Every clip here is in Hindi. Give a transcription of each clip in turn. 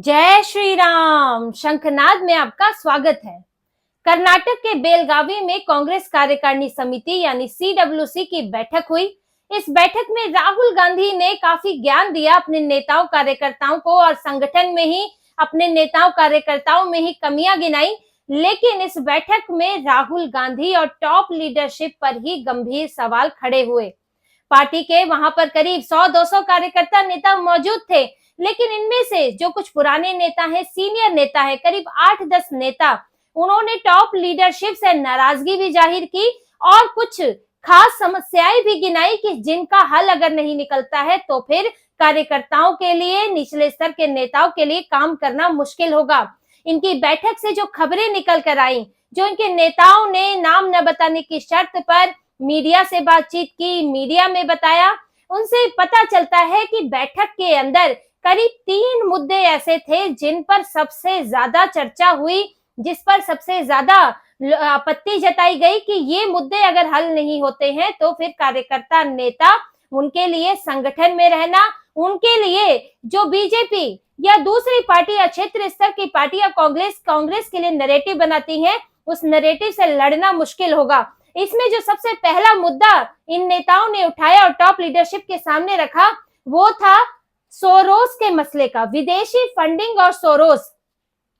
जय श्री राम। शंखनाद में आपका स्वागत है। कर्नाटक के बेलगावी में कांग्रेस कार्यकारिणी समिति यानी CWC की बैठक हुई। इस बैठक में राहुल गांधी ने काफी ज्ञान दिया अपने नेताओं कार्यकर्ताओं को और संगठन में ही अपने नेताओं कार्यकर्ताओं में ही कमियां गिनाई। लेकिन इस बैठक में राहुल गांधी और टॉप लीडरशिप पर ही गंभीर सवाल खड़े हुए। पार्टी के वहां पर करीब 100-200 कार्यकर्ता नेता मौजूद थे, लेकिन इनमें से जो कुछ पुराने नेता हैं, सीनियर नेता है, करीब 8-10 नेता, उन्होंने टॉप लीडरशिप से नाराजगी भी जाहिर की और कुछ खास समस्याएं भी गिनाई कि जिनका हल अगर नहीं निकलता है तो फिर कार्यकर्ताओं के लिए, निचले स्तर के नेताओं के लिए काम करना मुश्किल होगा। इनकी बैठक से जो खबरें निकल कर आई, जो इनके नेताओं ने नाम न बताने की शर्त पर मीडिया से बातचीत की, मीडिया में बताया, उनसे पता चलता है कि बैठक के अंदर करीब 3 मुद्दे ऐसे थे जिन पर सबसे ज्यादा चर्चा हुई, जिस पर सबसे ज्यादा आपत्ति जताई गई कि ये मुद्दे अगर हल नहीं होते हैं तो फिर कार्यकर्ता नेता, उनके लिए संगठन में रहना, उनके लिए जो बीजेपी या दूसरी पार्टी या क्षेत्र स्तर की पार्टी या कांग्रेस के लिए नैरेटिव बनाती हैं, उस नैरेटिव से लड़ना मुश्किल होगा। इसमें जो सबसे पहला मुद्दा इन नेताओं ने उठाया और टॉप लीडरशिप के सामने रखा, वो था सोरोस के मसले का, विदेशी फंडिंग और सोरोस।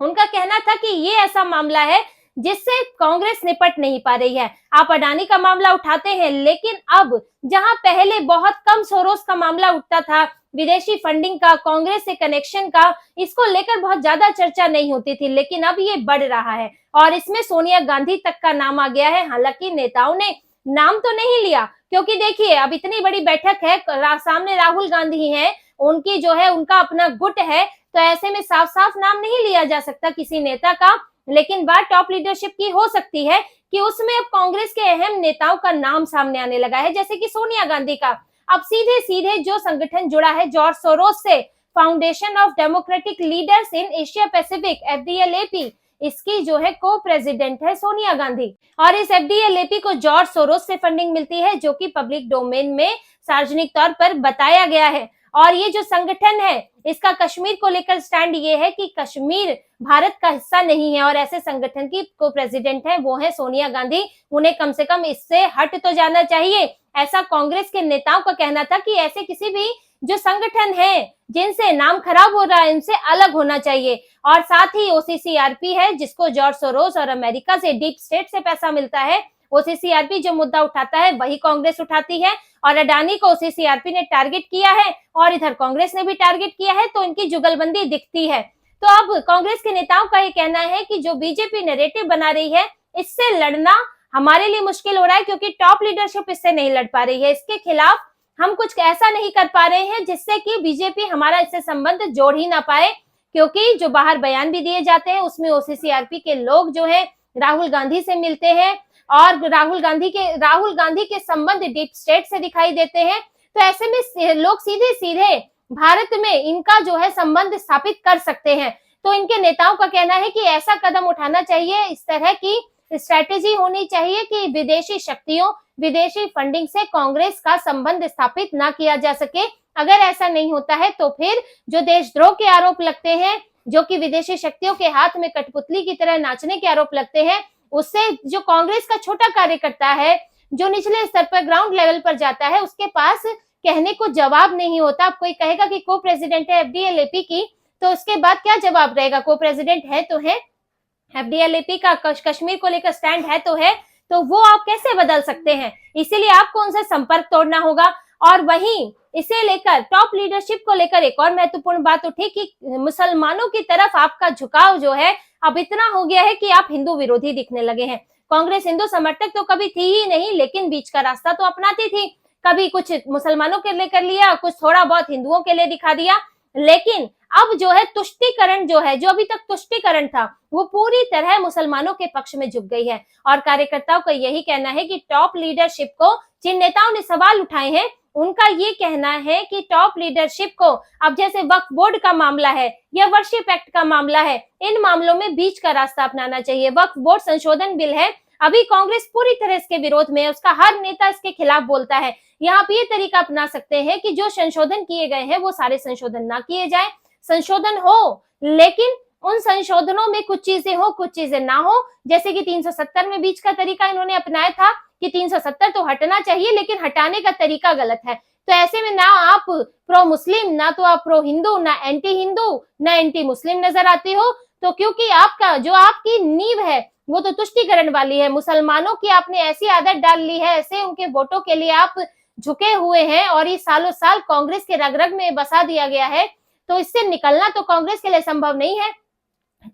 उनका कहना था कि ये ऐसा मामला है जिससे कांग्रेस निपट नहीं पा रही है। आप अडानी का मामला उठाते हैं, लेकिन अब जहां पहले बहुत कम सोरोस का मामला उठता था, विदेशी फंडिंग का, कांग्रेस से कनेक्शन का, इसको लेकर बहुत ज्यादा चर्चा नहीं होती थी, लेकिन अब ये बढ़ रहा है और इसमें सोनिया गांधी तक का नाम आ गया है। हालांकि नेताओं ने नाम तो नहीं लिया, क्योंकि देखिए अब इतनी बड़ी बैठक है, सामने राहुल गांधी है, उनकी जो है उनका अपना गुट है, तो ऐसे में साफ साफ नाम नहीं लिया जा सकता किसी नेता का। लेकिन बात टॉप लीडरशिप की हो सकती है कि उसमें अब कांग्रेस के अहम नेताओं का नाम सामने आने लगा है, जैसे कि सोनिया गांधी का। अब सीधे सीधे जो संगठन जुड़ा है जॉर्ज सोरोस से, foundation of democratic leaders in Asia Pacific, FDLAP, इसकी जो है को प्रेसिडेंट है सोनिया गांधी। और इस FDLAP को जॉर्ज सोरोस से फंडिंग मिलती है, जो कि पब्लिक डोमेन में सार्वजनिक तौर पर बताया गया है। और ये जो संगठन है, इसका कश्मीर को लेकर स्टैंड ये है कि कश्मीर भारत का हिस्सा नहीं है, और ऐसे संगठन की को प्रेसिडेंट है वो है सोनिया गांधी। उन्हें कम से कम इससे हट तो जाना चाहिए, ऐसा कांग्रेस के नेताओं का कहना था कि ऐसे किसी भी जो संगठन है जिनसे नाम खराब हो रहा है, इनसे अलग होना चाहिए। और साथ ही OCCRP है, जिसको जॉर्ज सोरोस और अमेरिका से, डीप स्टेट से पैसा मिलता है। OCCRP जो मुद्दा उठाता है वही कांग्रेस उठाती है, और अडानी को OCCRP ने टारगेट किया है और इधर कांग्रेस ने भी टारगेट किया है, तो इनकी जुगलबंदी दिखती है। तो अब कांग्रेस के नेताओं का ये कहना है कि जो बीजेपी नैरेटिव बना रही है, इससे लड़ना हमारे लिए मुश्किल हो रहा है, क्योंकि टॉप लीडरशिप इससे नहीं लड़ पा रही है। इसके खिलाफ हम कुछ ऐसा नहीं कर पा रहे हैं जिससे कि बीजेपी हमारा इससे संबंध जोड़ ही ना पाए, क्योंकि जो बाहर बयान भी दिए जाते हैं उसमें OCCRP के लोग जो है राहुल गांधी से मिलते हैं और राहुल गांधी के संबंध डीप स्टेट से दिखाई देते हैं। तो ऐसे में लोग सीधे सीधे भारत में इनका जो है संबंध स्थापित कर सकते हैं। तो इनके नेताओं का कहना है कि ऐसा कदम उठाना चाहिए, इस तरह की स्ट्रैटेजी होनी चाहिए कि विदेशी शक्तियों, विदेशी फंडिंग से कांग्रेस का संबंध स्थापित ना किया जा सके। अगर ऐसा नहीं होता है तो फिर जो देशद्रोह के आरोप लगते हैं, जो कि विदेशी शक्तियों के हाथ में कठपुतली की तरह नाचने के आरोप लगते हैं, उससे जो कांग्रेस का छोटा कार्यकर्ता है, जो निचले स्तर पर ग्राउंड लेवल पर जाता है, उसके पास कहने को जवाब नहीं होता। अब कोई कहेगा कि को प्रेसिडेंट है FDLAP की, तो उसके बाद क्या जवाब रहेगा? को प्रेसिडेंट है तो है, FDLAP का कश्मीर को लेकर स्टैंड है तो वो आप कैसे बदल सकते हैं? इसीलिए आपको उनसे संपर्क तोड़ना होगा। और वहीं इसे लेकर टॉप लीडरशिप को लेकर एक और महत्वपूर्ण बात उठी कि मुसलमानों की तरफ आपका झुकाव जो है अब इतना हो गया है कि आप हिंदू विरोधी दिखने लगे हैं। कांग्रेस हिंदू समर्थक तो कभी थी ही नहीं, लेकिन बीच का रास्ता तो अपनाती थी। कभी कुछ मुसलमानों के लिए कर लिया, कुछ थोड़ा बहुत हिंदुओं के लिए दिखा दिया, लेकिन अब जो है तुष्टीकरण जो है, जो अभी तक तुष्टीकरण था, वो पूरी तरह मुसलमानों के पक्ष में झुक गई है। और कार्यकर्ताओं का यही कहना है कि टॉप लीडरशिप को, जिन नेताओं ने सवाल उठाए हैं, उनका ये कहना है कि टॉप लीडरशिप को अब जैसे वक्फ बोर्ड का मामला है या वर्शिप एक्ट का मामला है, इन मामलों में बीच का रास्ता अपनाना चाहिए। वक्फ बोर्ड संशोधन बिल है, अभी कांग्रेस पूरी तरह इसके विरोध में है, उसका हर नेता इसके खिलाफ बोलता है। यहाँ पे ये तरीका अपना सकते हैं कि जो संशोधन किए गए हैं वो सारे संशोधन ना किए जाए, संशोधन हो, लेकिन उन संशोधनों में कुछ चीजें हो, कुछ चीजें ना हो। जैसे कि 370 में बीच का तरीका इन्होंने अपनाया था कि 370 तो हटना चाहिए, लेकिन हटाने का तरीका गलत है। तो ऐसे में ना आप प्रो मुस्लिम, ना तो आप प्रो हिंदू, ना एंटी मुस्लिम नजर आती हो। तो क्योंकि आपका जो आपकी नींव है वो तो तुष्टिकरण वाली है, मुसलमानों की आपने ऐसी आदत डाल ली है, ऐसे उनके वोटों के लिए आप झुके हुए हैं और ये सालों साल कांग्रेस के रग रग में बसा दिया गया है, तो इससे निकलना तो कांग्रेस के लिए संभव नहीं है।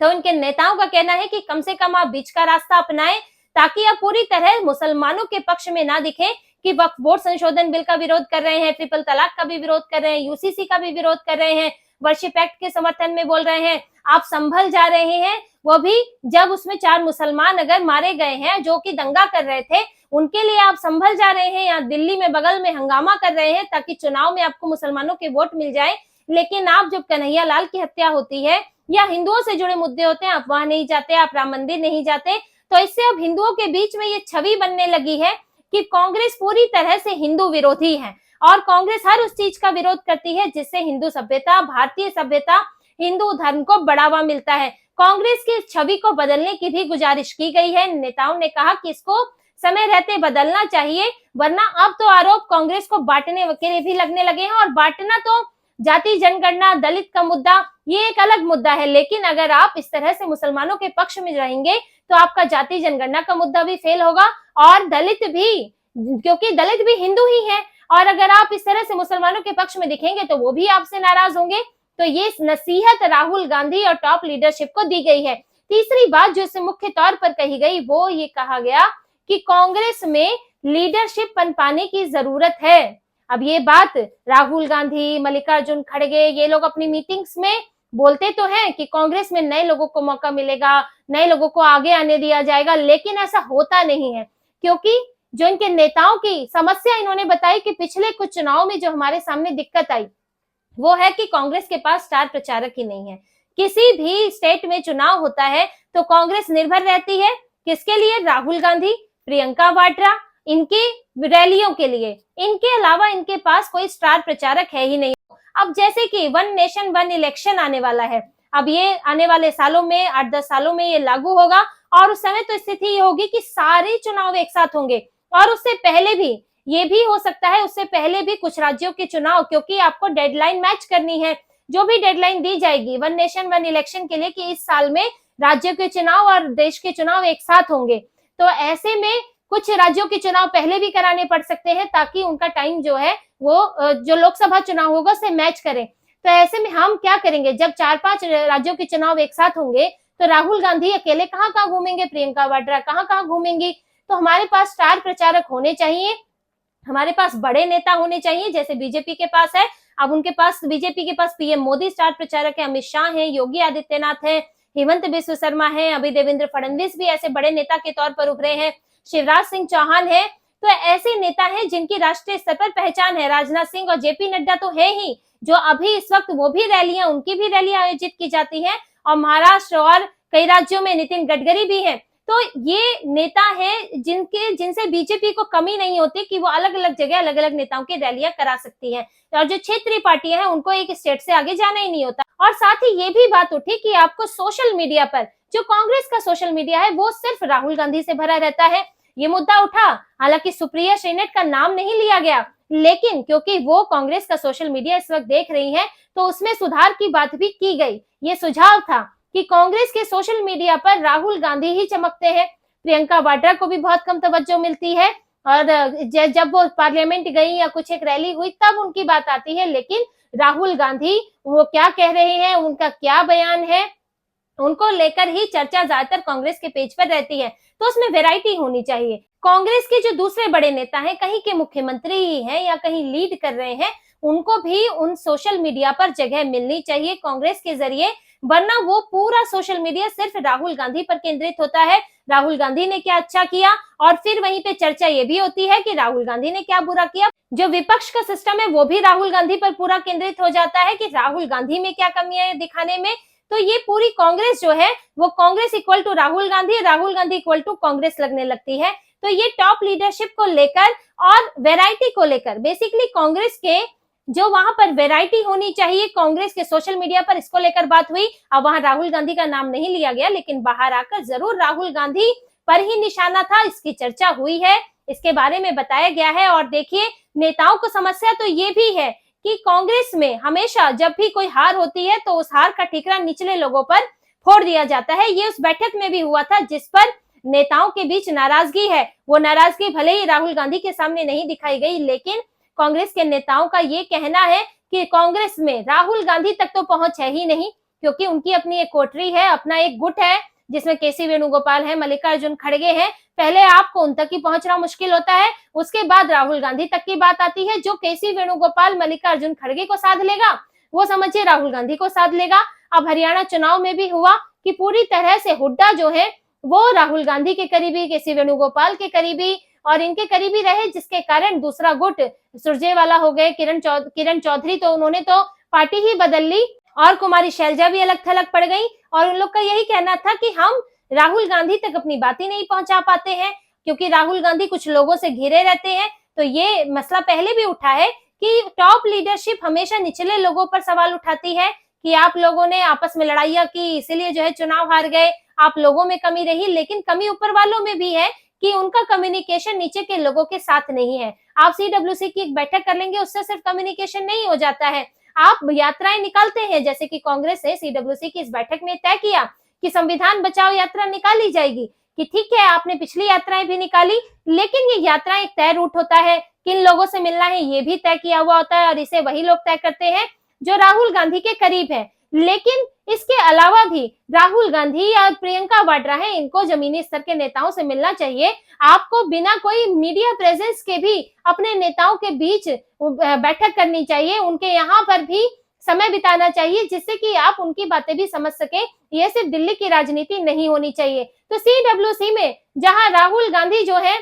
तो इनके नेताओं का कहना है कि कम से कम आप बीच का रास्ता अपनाएं, ताकि आप पूरी तरह मुसलमानों के पक्ष में ना दिखें कि वक्फ बोर्ड संशोधन बिल का विरोध कर रहे हैं, ट्रिपल तलाक का भी विरोध कर रहे हैं, यूसीसी का भी विरोध कर रहे हैं, वर्शिप एक्ट के समर्थन में बोल रहे हैं। आप संभल जा रहे हैं, वो भी जब उसमें 4 मुसलमान अगर मारे गए हैं जो कि दंगा कर रहे थे, उनके लिए आप संभल जा रहे हैं। यहाँ दिल्ली में बगल में हंगामा कर रहे हैं ताकि चुनाव में आपको मुसलमानों के वोट मिल जाए, लेकिन आप जब कन्हैया लाल की हत्या होती है या हिंदुओं से जुड़े मुद्दे होते हैं, आप वहां नहीं जाते, आप राम मंदिर नहीं जाते। तो इससे अब हिंदुओं के बीच में ये छवि बनने लगी है कि कांग्रेस पूरी तरह से हिंदू विरोधी है और कांग्रेस हर उस चीज का विरोध करती है जिससे हिंदू सभ्यता, भारतीय सभ्यता, हिंदू धर्म को बढ़ावा मिलता है। कांग्रेस की छवि को बदलने की भी गुजारिश की गई है। नेताओं ने कहा कि इसको समय रहते बदलना चाहिए, वरना अब तो आरोप कांग्रेस को बांटने के लिए भी लगने लगे हैं। और बांटना तो जाति जनगणना, दलित का मुद्दा, ये एक अलग मुद्दा है, लेकिन अगर आप इस तरह से मुसलमानों के पक्ष में रहेंगे तो आपका जाति जनगणना का मुद्दा भी फेल होगा और दलित भी, क्योंकि दलित भी हिंदू ही है, और अगर आप इस तरह से मुसलमानों के पक्ष में दिखेंगे तो वो भी आपसे नाराज होंगे। तो ये नसीहत राहुल गांधी और टॉप लीडरशिप को दी गई है। तीसरी बात जो इससे मुख्य तौर पर कही गई वो ये कहा गया कि कांग्रेस में लीडरशिप पनपाने की जरूरत है। अब ये बात राहुल गांधी, मल्लिकार्जुन खड़गे, ये लोग अपनी मीटिंग्स में बोलते तो हैं कि कांग्रेस में नए लोगों को मौका मिलेगा, नए लोगों को आगे आने दिया जाएगा, लेकिन ऐसा होता नहीं है। क्योंकि जो इनके नेताओं की समस्या इन्होंने बताई कि पिछले कुछ चुनाव में जो हमारे सामने दिक्कत आई वो है कि कांग्रेस के पास स्टार प्रचारक ही नहीं है। किसी भी स्टेट में चुनाव होता है तो कांग्रेस निर्भर रहती है किसके लिए? राहुल गांधी, प्रियंका वाड्रा, इनकी रैलियों के लिए। इनके अलावा इनके पास कोई स्टार प्रचारक है ही नहीं। अब जैसे कि 1 नेशन 1 इलेक्शन आने वाला है, अब ये आने वाले सालों में 8-10 सालों में ये लागू होगा और उस समय तो स्थिति ये होगी कि सारे चुनाव एक साथ होंगे। और उससे पहले भी ये भी हो सकता है, उससे पहले भी कुछ राज्यों के चुनाव, क्योंकि आपको डेडलाइन मैच करनी है। जो भी डेडलाइन दी जाएगी 1 नेशन 1 इलेक्शन के लिए कि इस साल में राज्यों के चुनाव और देश के चुनाव एक साथ होंगे, तो ऐसे में कुछ राज्यों के चुनाव पहले भी कराने पड़ सकते हैं ताकि उनका टाइम जो है वो जो लोकसभा चुनाव होगा उससे मैच करें। तो ऐसे में हम क्या करेंगे, जब 4-5 राज्यों के चुनाव एक साथ होंगे तो राहुल गांधी अकेले कहाँ कहाँ घूमेंगे, प्रियंका वाड्रा कहाँ कहाँ घूमेंगी। तो हमारे पास स्टार प्रचारक होने चाहिए, हमारे पास बड़े नेता होने चाहिए, जैसे बीजेपी के पास है। अब उनके पास, बीजेपी के पास पीएम मोदी स्टार प्रचारक है, अमित शाह है, योगी आदित्यनाथ है, हेमंत बिस्व शर्मा है, अभी देवेंद्र फडणवीस भी ऐसे बड़े नेता के तौर पर उभरे हैं, शिवराज सिंह चौहान है। तो ऐसे नेता हैं जिनकी राष्ट्रीय स्तर पर पहचान है। राजनाथ सिंह और जेपी नड्डा तो है ही, जो अभी इस वक्त वो भी रैलियां, उनकी भी रैलियां आयोजित की जाती है, और महाराष्ट्र और कई राज्यों में नितिन गडकरी भी है। तो ये नेता है जिनसे बीजेपी को कमी नहीं होती कि वो अलग अलग जगह अलग अलग नेताओं की रैलियां करा सकती है। और जो क्षेत्रीय पार्टियां हैं उनको एक स्टेट से आगे जाना ही नहीं होता। और साथ ही ये भी बात उठी कि आपको सोशल मीडिया पर, जो कांग्रेस का सोशल मीडिया है वो सिर्फ राहुल गांधी से भरा रहता है, ये मुद्दा उठा। हालांकि सुप्रिया श्रीनेट का नाम नहीं लिया गया, लेकिन क्योंकि वो कांग्रेस का सोशल मीडिया इस वक्त देख रही है तो उसमें सुधार की बात भी की गई। ये सुझाव था कि कांग्रेस के सोशल मीडिया पर राहुल गांधी ही चमकते हैं, प्रियंका वाड्रा को भी बहुत कम तवज्जो मिलती है, और जब वो पार्लियामेंट गई या कुछ एक रैली हुई तब उनकी बात आती है, लेकिन राहुल गांधी वो क्या कह रहे हैं, उनका क्या बयान है, उनको लेकर ही चर्चा ज्यादातर कांग्रेस के पेज पर रहती है। तो उसमें वैरायटी होनी चाहिए। कांग्रेस के जो दूसरे बड़े नेता हैं, कहीं के मुख्यमंत्री ही हैं या कहीं लीड कर रहे हैं, उनको भी उन सोशल मीडिया पर जगह मिलनी चाहिए कांग्रेस के जरिए, वरना वो पूरा सोशल मीडिया सिर्फ राहुल गांधी पर केंद्रित होता है। राहुल गांधी ने क्या अच्छा किया, और फिर वहीं पे चर्चा ये भी होती है कि राहुल गांधी ने क्या बुरा किया। जो विपक्ष का सिस्टम है वो भी राहुल गांधी पर पूरा केंद्रित हो जाता है कि राहुल गांधी में क्या कमियां है दिखाने में। तो ये पूरी कांग्रेस जो है वो Congress equal to Rahul Gandhi equal to Congress लगने लगती है। तो ये टॉप लीडरशिप को लेकर और वैरायटी को लेकर, बेसिकली कांग्रेस के जो वहां पर वैरायटी होनी चाहिए कांग्रेस के सोशल मीडिया पर, इसको लेकर बात हुई। अब वहां राहुल गांधी का नाम नहीं लिया गया, लेकिन बाहर आकर जरूर राहुल गांधी पर ही निशाना था, इसकी चर्चा हुई है, इसके बारे में बताया गया है। और देखिए, नेताओं को समस्या तो ये भी है कि कांग्रेस में हमेशा जब भी कोई हार होती है तो उस हार का ठीकरा निचले लोगों पर फोड़ दिया जाता है। ये उस बैठक में भी हुआ था जिस पर नेताओं के बीच नाराजगी है। वो नाराजगी भले ही राहुल गांधी के सामने नहीं दिखाई गई, लेकिन कांग्रेस के नेताओं का ये कहना है कि कांग्रेस में राहुल गांधी तक तो पहुंच है ही नहीं, क्योंकि उनकी अपनी एक कोठरी है, अपना एक गुट है जिसमें केसी वेणुगोपाल है, मल्लिकार्जुन खड़गे हैं। पहले आपको उन तक ही पहुंचना मुश्किल होता है, उसके बाद राहुल गांधी तक की बात आती है। जो केसी वेणुगोपाल मल्लिकार्जुन खड़गे को साध लेगा, वो समझिए राहुल गांधी को साध लेगा। अब हरियाणा चुनाव में भी हुआ कि पूरी तरह से हुड्डा जो है वो राहुल गांधी के करीबी, केसी वेणुगोपाल के करीबी और इनके करीबी रहे, जिसके कारण दूसरा गुट सुरजेवाला हो गए, किरण चौधरी, तो उन्होंने तो पार्टी ही बदल ली और कुमारी शैलजा भी अलग थलग पड़ गई। और उन लोग का यही कहना था कि हम राहुल गांधी तक अपनी बात ही नहीं पहुंचा पाते हैं, क्योंकि राहुल गांधी कुछ लोगों से घिरे रहते हैं। तो ये मसला पहले भी उठा है कि टॉप लीडरशिप हमेशा निचले लोगों पर सवाल उठाती है कि आप लोगों ने आपस में लड़ाइयां की, इसीलिए जो है चुनाव हार गए, आप लोगों में कमी रही। लेकिन कमी ऊपर वालों में भी है कि उनका कम्युनिकेशन नीचे के लोगों के साथ नहीं है। आप सीडब्ल्यूसी की एक बैठक कर लेंगे, उससे सिर्फ कम्युनिकेशन नहीं हो जाता है, आप यात्राएं निकालते हैं। जैसे कि कांग्रेस ने सीडब्ल्यूसी की इस बैठक में तय किया कि संविधान बचाओ यात्रा निकाली जाएगी, कि ठीक है आपने पिछली यात्राएं भी निकाली, लेकिन ये यात्रा एक तय रूट होता है, किन लोगों से मिलना है ये भी तय किया हुआ होता है, और इसे वही लोग तय करते हैं जो राहुल गांधी के करीब है। लेकिन इसके अलावा भी राहुल गांधी या प्रियंका वाड्रा है, इनको जमीनी स्तर के नेताओं से मिलना चाहिए। आपको बिना कोई मीडिया प्रेजेंस के भी अपने नेताओं के बीच बैठक करनी चाहिए, उनके यहाँ पर भी समय बिताना चाहिए, जिससे कि आप उनकी बातें भी समझ सके। ये सिर्फ दिल्ली की राजनीति नहीं होनी चाहिए। तो सीडब्ल्यूसी में जहां राहुल गांधी जो है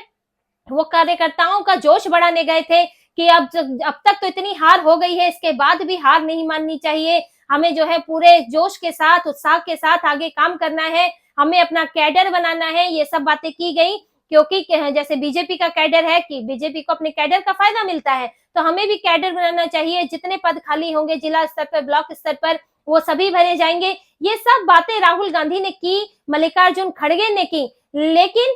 वो कार्यकर्ताओं का जोश बढ़ाने गए थे कि अब तक तो इतनी हार हो गई है, इसके बाद भी हार नहीं माननी चाहिए, हमें जो है पूरे जोश के साथ, उत्साह के साथ आगे काम करना है, हमें अपना कैडर बनाना है, ये सब बातें की गई। क्योंकि जैसे बीजेपी का कैडर है कि बीजेपी को अपने कैडर का फायदा मिलता है, तो हमें भी कैडर बनाना चाहिए। जितने पद खाली होंगे जिला स्तर पर, ब्लॉक स्तर पर, वो सभी भरे जाएंगे। ये सब बातें राहुल गांधी ने की, मल्लिकार्जुन खड़गे ने की, लेकिन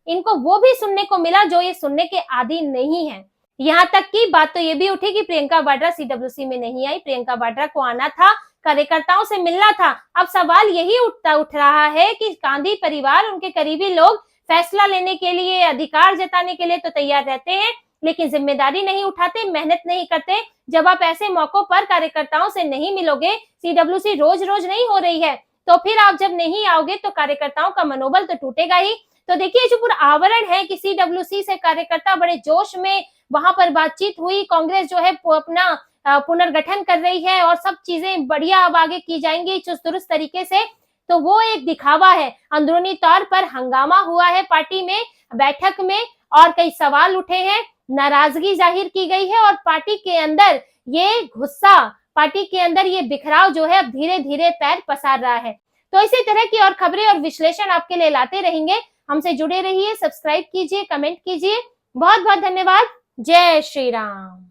इनको वो भी सुनने को मिला जो ये सुनने के आदी नहीं है। यहाँ तक की बात तो ये भी उठी कि प्रियंका वाड्रा सीडब्ल्यूसी में नहीं आई, प्रियंका वाड्रा को आना था, कार्यकर्ताओं से मिलना था। अब सवाल यही उठ रहा है कि गांधी परिवार, उनके करीबी लोग फैसला लेने के लिए, अधिकार जताने के लिए तो तैयार रहते हैं, लेकिन जिम्मेदारी नहीं उठाते, मेहनत नहीं करते। जब आप ऐसे मौकों पर कार्यकर्ताओं से नहीं मिलोगे, सीडब्ल्यूसी रोज रोज नहीं हो रही है, तो फिर आप जब नहीं आओगे तो कार्यकर्ताओं का मनोबल तो टूटेगा ही। तो देखिए, जो पूरा आवरण है कि सीडब्ल्यूसी से कार्यकर्ता बड़े जोश में, वहां पर बातचीत हुई, कांग्रेस जो है अपना पुनर्गठन कर रही है और सब चीजें बढ़िया अब आगे की जाएंगी चुस्त दुरुस्त तरीके से, तो वो एक दिखावा है। अंदरूनी तौर पर हंगामा हुआ है पार्टी में, बैठक में, और कई सवाल उठे हैं, नाराजगी जाहिर की गई है, और पार्टी के अंदर ये गुस्सा, पार्टी के अंदर ये बिखराव जो है अब धीरे धीरे पैर पसार रहा है। तो इसी तरह की और खबरें और विश्लेषण आपके लिए लाते रहेंगे। हमसे जुड़े रहिए, सब्सक्राइब कीजिए, कमेंट कीजिए। बहुत बहुत धन्यवाद। जय श्री राम।